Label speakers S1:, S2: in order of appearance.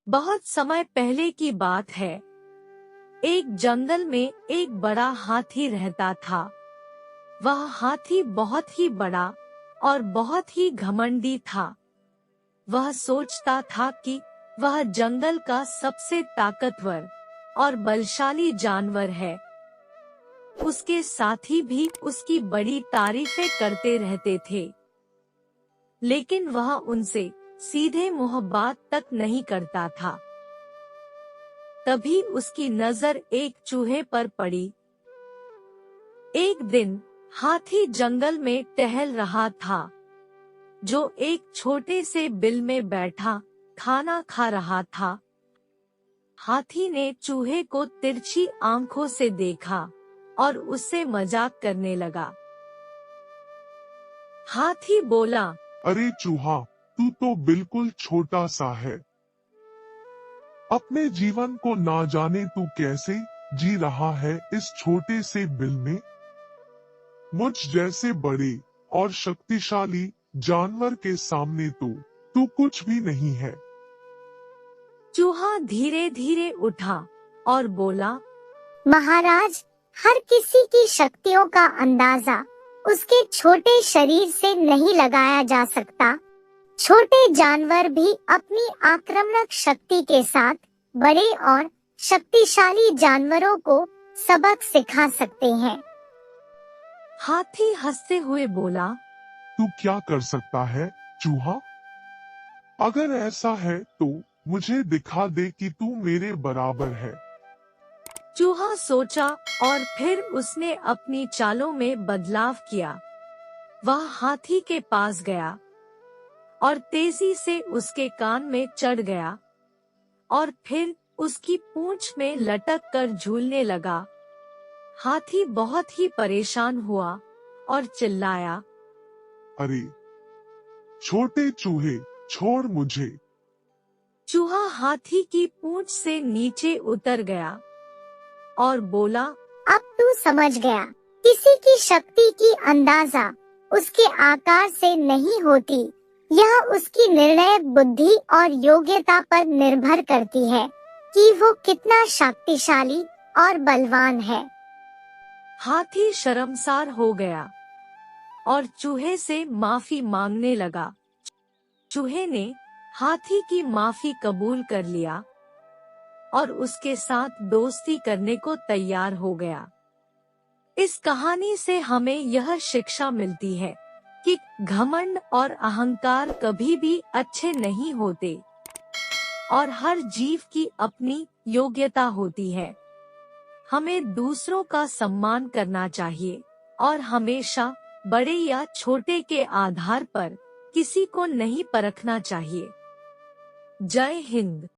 S1: बहुत समय पहले की बात है। एक जंगल में एक बड़ा हाथी रहता था। वह हाथी बहुत ही बड़ा और बहुत ही घमंडी था। वह सोचता था कि वह जंगल का सबसे ताकतवर और बलशाली जानवर है। उसके साथी भी उसकी बड़ी तारीफें करते रहते थे, लेकिन वह उनसे सीधे मुंह बात तक नहीं करता था। तभी उसकी नजर एक चूहे पर पड़ी। एक दिन हाथी जंगल में टहल रहा था, जो एक छोटे से बिल में बैठा खाना खा रहा था। हाथी ने चूहे को तिरछी आंखों से देखा और उससे मजाक करने लगा। हाथी बोला,
S2: अरे चूहा, तू तो बिल्कुल छोटा सा है। अपने जीवन को ना जाने तू कैसे जी रहा है इस छोटे से बिल में। मुझ जैसे बड़े और शक्तिशाली जानवर के सामने तू कुछ भी नहीं है।
S1: चूहा धीरे धीरे उठा और बोला,
S3: महाराज, हर किसी की शक्तियों का अंदाजा उसके छोटे शरीर से नहीं लगाया जा सकता। छोटे जानवर भी अपनी आक्रामक शक्ति के साथ बड़े और शक्तिशाली जानवरों को सबक सिखा सकते हैं।
S1: हाथी हंसते हुए बोला,
S2: तू क्या कर सकता है चूहा? अगर ऐसा है तो मुझे दिखा दे कि तू मेरे बराबर है।
S1: चूहा सोचा और फिर उसने अपनी चालों में बदलाव किया। वह हाथी के पास गया और तेजी से उसके कान में चढ़ गया और फिर उसकी पूंछ में लटक कर झूलने लगा। हाथी बहुत ही परेशान हुआ और चिल्लाया,
S2: अरे छोटे चूहे, छोड़ मुझे।
S1: चूहा हाथी की पूंछ से नीचे उतर गया और बोला,
S3: अब तू समझ गया, किसी की शक्ति की अंदाजा उसके आकार से नहीं होती। यह उसकी निर्णायक बुद्धि और योग्यता पर निर्भर करती है कि वो कितना शक्तिशाली और बलवान है।
S1: हाथी शर्मसार हो गया और चूहे से माफी मांगने लगा। चूहे ने हाथी की माफी कबूल कर लिया और उसके साथ दोस्ती करने को तैयार हो गया। इस कहानी से हमें यह शिक्षा मिलती है कि घमंड और अहंकार कभी भी अच्छे नहीं होते और हर जीव की अपनी योग्यता होती है। हमें दूसरों का सम्मान करना चाहिए और हमेशा बड़े या छोटे के आधार पर किसी को नहीं परखना चाहिए। जय हिंद।